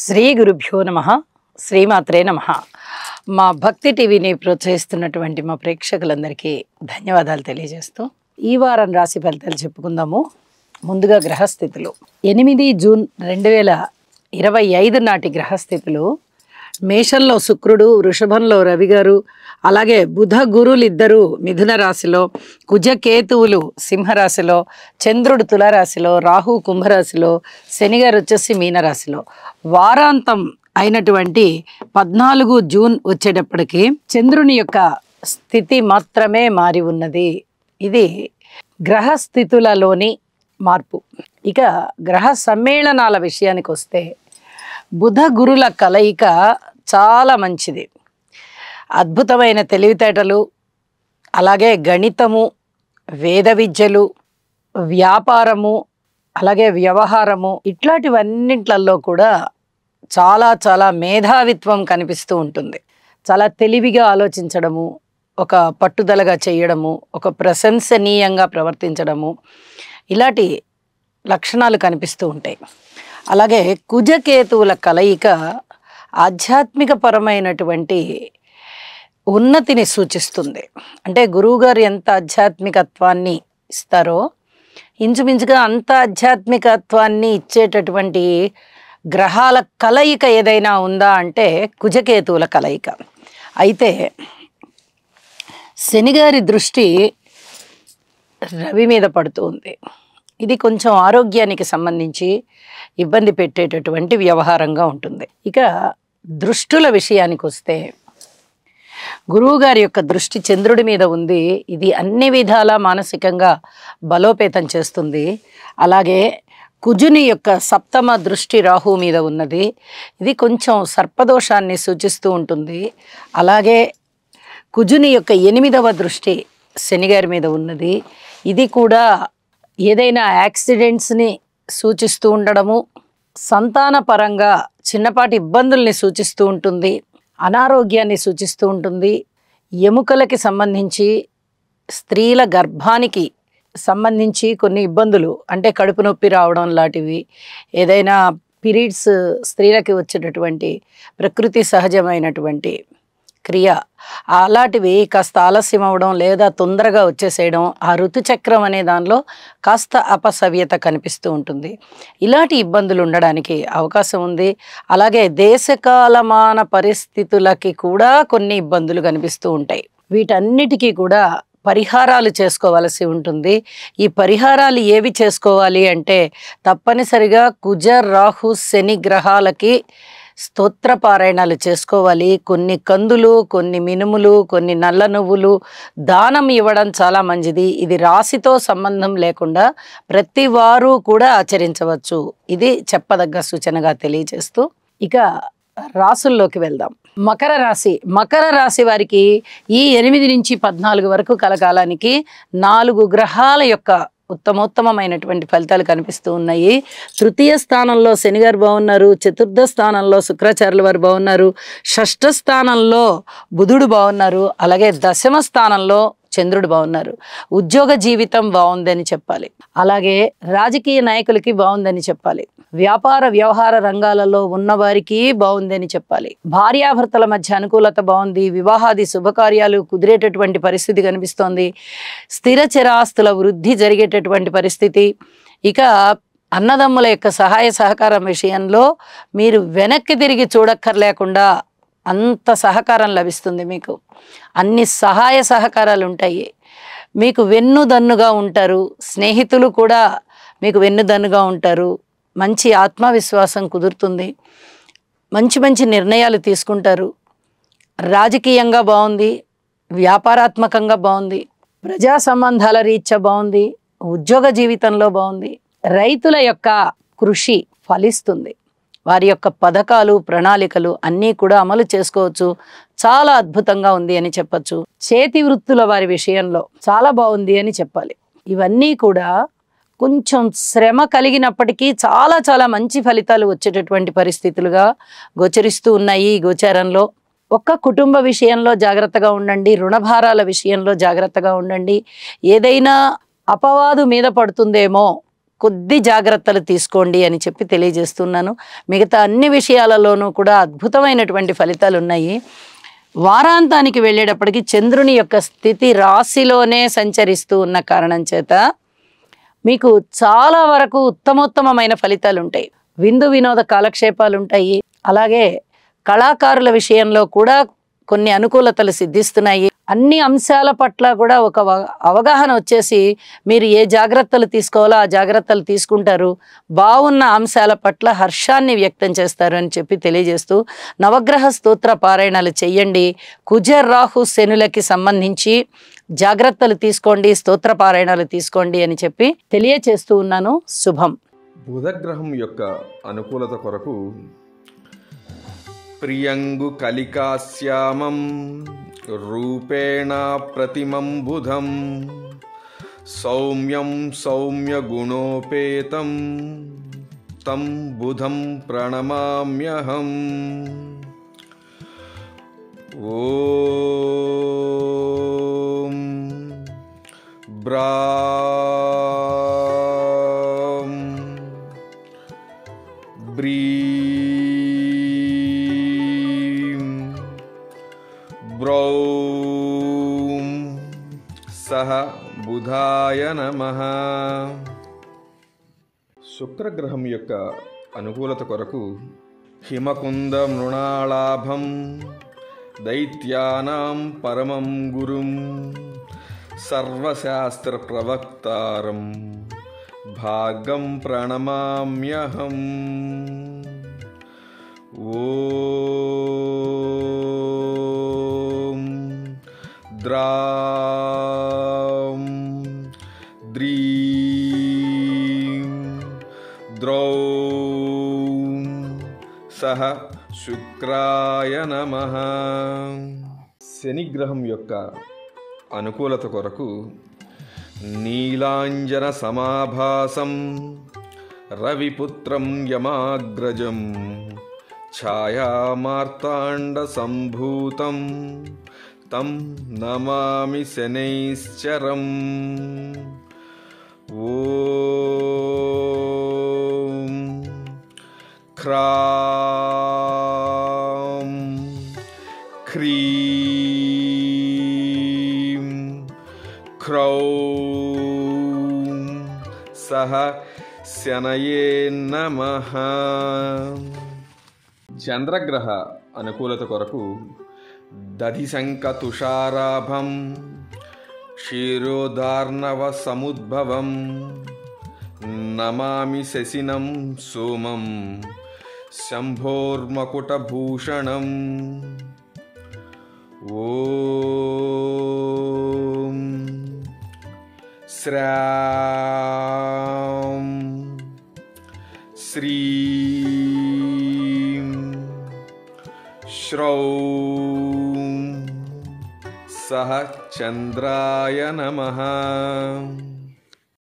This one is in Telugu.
శ్రీ గురుభ్యో నమః. శ్రీమాత్రే నమః. మా భక్తి టీవీని ప్రోత్సహిస్తున్నటువంటి మా ప్రేక్షకులందరికీ ధన్యవాదాలు తెలియజేస్తూ ఈ వారం రాశి ఫలితాలు చెప్పుకుందాము. ముందుగా గ్రహస్థితులు 8 జూన్ 2025 నాటి గ్రహస్థితులు మేషంలో శుక్రుడు, వృషభంలో రవి గారు, అలాగే బుధ గురులు ఇద్దరు మిథున రాశిలో, కుజకేతువులు సింహరాశిలో, చంద్రుడు తులారాశిలో, రాహు కుంభరాశిలో, శని గారు వచ్చేసి మీనరాశిలో. వారాంతం అయినటువంటి 14 జూన్ వచ్చేటప్పటికి చంద్రుని యొక్క స్థితి మాత్రమే మారి ఉన్నది. ఇది గ్రహస్థితులలోని మార్పు. ఇక గ్రహ సమ్మేళనాల విషయానికి వస్తే బుధ గురుల కలయిక చాలా మంచిది. అద్భుతమైన తెలివితేటలు, అలాగే గణితము, వేద విద్యలు, వ్యాపారము, అలాగే వ్యవహారము, ఇట్లాంటివన్నింటిలో కూడా చాలా చాలా మేధావిత్వం కనిపిస్తూ ఉంటుంది. చాలా తెలివిగా ఆలోచించడము, ఒక పట్టుదలగా చేయడము, ఒక ప్రశంసనీయంగా ప్రవర్తించడము, ఇలాంటి లక్షణాలు కనిపిస్తూ ఉంటాయి. అలాగే కుజకేతువుల కలయిక ఆధ్యాత్మిక పరమైనటువంటి ఉన్నతిని సూచిస్తుంది. అంటే గురువుగారు ఎంత ఆధ్యాత్మికత్వాన్ని ఇస్తారో ఇంచుమించుగా అంత ఆధ్యాత్మికత్వాన్ని ఇచ్చేటటువంటి గ్రహాల కలయిక ఏదైనా ఉందా అంటే కుజకేతువుల కలయిక. అయితే శనిగారి దృష్టి రవి మీద పడుతూ ఉంది. ఇది కొంచెం ఆరోగ్యానికి సంబంధించి ఇబ్బంది పెట్టేటటువంటి వ్యవహారంగా ఉంటుంది. ఇక దృష్టుల విషయానికి వస్తే గురువుగారి యొక్క దృష్టి చంద్రుడి మీద ఉంది. ఇది అన్ని విధాలా మానసికంగా బలోపేతం చేస్తుంది. అలాగే కుజుని యొక్క సప్తమ దృష్టి రాహు మీద ఉన్నది. ఇది కొంచెం సర్పదోషాన్ని సూచిస్తూ ఉంటుంది. అలాగే కుజుని యొక్క 8వ దృష్టి శనిగారి మీద ఉన్నది. ఇది కూడా ఏదైనా యాక్సిడెంట్స్ని సూచిస్తూ ఉండడము, సంతాన పరంగా చిన్నపాటి ఇబ్బందుల్ని సూచిస్తూ ఉంటుంది, అనారోగ్యాన్ని సూచిస్తూ ఉంటుంది. ఎముకలకి సంబంధించి, స్త్రీల గర్భానికి సంబంధించి కొన్ని ఇబ్బందులు, అంటే కడుపు నొప్పి రావడం లాంటివి, ఏదైనా పీరియడ్స్ స్త్రీలకి వచ్చేటటువంటి ప్రకృతి సహజమైనటువంటి క్రియ అలాంటివి కాస్త ఆలస్యం అవ్వడం లేదా తొందరగా వచ్చేసేయడం, ఆ ఋతుచక్రం అనే దానిలో కాస్త అపసవ్యత కనిపిస్తూ ఉంటుంది. ఇలాంటి ఇబ్బందులు ఉండడానికి అవకాశం ఉంది. అలాగే దేశకాలమాన పరిస్థితులకి కూడా కొన్ని ఇబ్బందులు కనిపిస్తూ ఉంటాయి. వీటన్నిటికీ కూడా పరిహారాలు చేసుకోవాల్సి ఉంటుంది. ఈ పరిహారాలు ఏవి చేసుకోవాలి అంటే తప్పనిసరిగా కుజ రాహు శని గ్రహాలకి స్తోత్ర పారాయణాలు చేసుకోవాలి. కొన్ని కందులు, కొన్ని మినుములు, కొన్ని నల్ల నువ్వులు దానం ఇవ్వడం చాలా మంచిది. ఇది రాశితో సంబంధం లేకుండా ప్రతి వారు కూడా ఆచరించవచ్చు. ఇది చెప్పదగ్గ సూచనగా తెలియజేస్తూ ఇక రాసుల్లోకి వెళ్దాం. మకర రాశి వారికి ఈ 8 నుంచి 14 వరకు కలకాలానికి 4 గ్రహాల యొక్క ఉత్తమోత్తమైనటువంటి ఫలితాలు కనిపిస్తూ ఉన్నాయి. తృతీయ స్థానంలో శనిగారు బాగున్నారు, చతుర్థ స్థానంలో శుక్రాచార్యుల వారు బాగున్నారు, షష్ఠ స్థానంలో బుధుడు బాగున్నారు, అలాగే దశమ స్థానంలో చంద్రుడు బాగున్నారు. ఉద్యోగ జీవితం బాగుందని చెప్పాలి. అలాగే రాజకీయ నాయకులకి బాగుందని చెప్పాలి. వ్యాపార వ్యవహార రంగాలలో ఉన్నవారికి బాగుందని చెప్పాలి. భార్యాభర్తల మధ్య అనుకూలత బాగుంది. వివాహాది శుభకార్యాలు కుదిరేటటువంటి పరిస్థితి కనిపిస్తోంది. స్థిర చరాస్తుల వృద్ధి జరిగేటటువంటి పరిస్థితి. ఇక అన్నదమ్ముల యొక్క సహాయ సహకారం విషయంలో మీరు వెనక్కి తిరిగి చూడక్కర్లేకుండా అంత సహకారం లభిస్తుంది. మీకు అన్ని సహాయ సహకారాలు ఉంటాయి. మీకు వెన్నుదన్నుగా ఉంటారు. స్నేహితులు కూడా మీకు వెన్నుదన్నుగా ఉంటారు. మంచి ఆత్మవిశ్వాసం కుదురుతుంది. మంచి మంచి నిర్ణయాలు తీసుకుంటారు. రాజకీయంగా బాగుంది, వ్యాపారాత్మకంగా బాగుంది, ప్రజా సంబంధాల రీత్యా బాగుంది, ఉద్యోగ జీవితంలో బాగుంది. రైతుల యొక్క కృషి ఫలిస్తుంది. వారి యొక్క పథకాలు, ప్రణాళికలు అన్నీ కూడా అమలు చేసుకోవచ్చు. చాలా అద్భుతంగా ఉంది అని చెప్పచ్చు. చేతి వృత్తుల వారి విషయంలో చాలా బాగుంది అని చెప్పాలి. ఇవన్నీ కూడా కొంచెం శ్రమ కలిగినప్పటికీ చాలా చాలా మంచి ఫలితాలు వచ్చేటటువంటి పరిస్థితులుగా గోచరిస్తూ ఉన్నాయి. ఈ గోచారంలో ఒక్క కుటుంబ విషయంలో జాగ్రత్తగా ఉండండి. రుణభారాల విషయంలో జాగ్రత్తగా ఉండండి. ఏదైనా అపవాదు మీద పడుతుందేమో కొద్ది జాగ్రత్తలు తీసుకోండి అని చెప్పి తెలియజేస్తున్నాను. మిగతా అన్ని విషయాలలోనూ కూడా అద్భుతమైనటువంటి ఫలితాలు ఉన్నాయి. వారాంతానికి వెళ్ళేటప్పటికి చంద్రుని యొక్క స్థితి రాశిలోనే సంచరిస్తూ ఉన్న కారణం చేత మీకు చాలా వరకు ఉత్తమోత్తమైన ఫలితాలు ఉంటాయి. విందు వినోద కాలక్షేపాలు ఉంటాయి. అలాగే కళాకారుల విషయంలో కూడా కొన్ని అనుకూలతలు సిద్ధిస్తున్నాయి. అన్ని అంశాల పట్ల కూడా ఒక అవగాహన వచ్చేసి మీరు ఏ జాగ్రత్తలు తీసుకోవాలో ఆ జాగ్రత్తలు తీసుకుంటారు. బాగున్న అంశాల పట్ల హర్షాన్ని వ్యక్తం చేస్తారు అని చెప్పి తెలియజేస్తూ నవగ్రహ స్తోత్ర పారాయణాలు చెయ్యండి. కుజ రాహు శనులకి సంబంధించి జాగ్రత్తలు తీసుకోండి, స్తోత్ర పారాయణాలు తీసుకోండి అని చెప్పి తెలియచేస్తూ ఉన్నాను. శుభం. బుధగ్రహం యొక్క అనుకూలత కొరకు ప్రియంగు కలికాశ్యామం రూపేణ ప్రతిమం బుధం సౌమ్యం సౌమ్యగుణోపేతం తం బుధం ప్రణమామ్యహం. ఓం బ్రాం బ్రీం బ్రౌం సహ బుధాయ నమః. శుక్రగ్రహం యొక్క అనుకూలత కొరకు హిమకుంద మృణాళాభం దైత్యానాం పరమం గురుం సర్వశాస్త్ర ప్రవక్తారం భాగం ప్రణమామ్యహం. ఓం ద్రాం ద్రీం ద్రౌం సహ శుక్రాయ నమః. శనిగ్రహం యొక్క అనుకూలత కొరకు నీలాంజన సమాభాసం రవిపుత్రం యమాగ్రజం ఛాయామార్తాండ సంభూతం తం నమామి శనైశ్చరం. ఓం క్రాం క్రీం క్రౌం సహ శనయే నమః. చంద్రగ్రహ అనుకూలత కొరకు దధిశంక తుషారాభం క్షీరోదార్ణవ సముద్భవం నమామి శశినం సోమం శంభోర్మకుటభూషణం. ఓం శ్రాం శ్రీం శ్రౌం సహ చంద్రాయ నమః.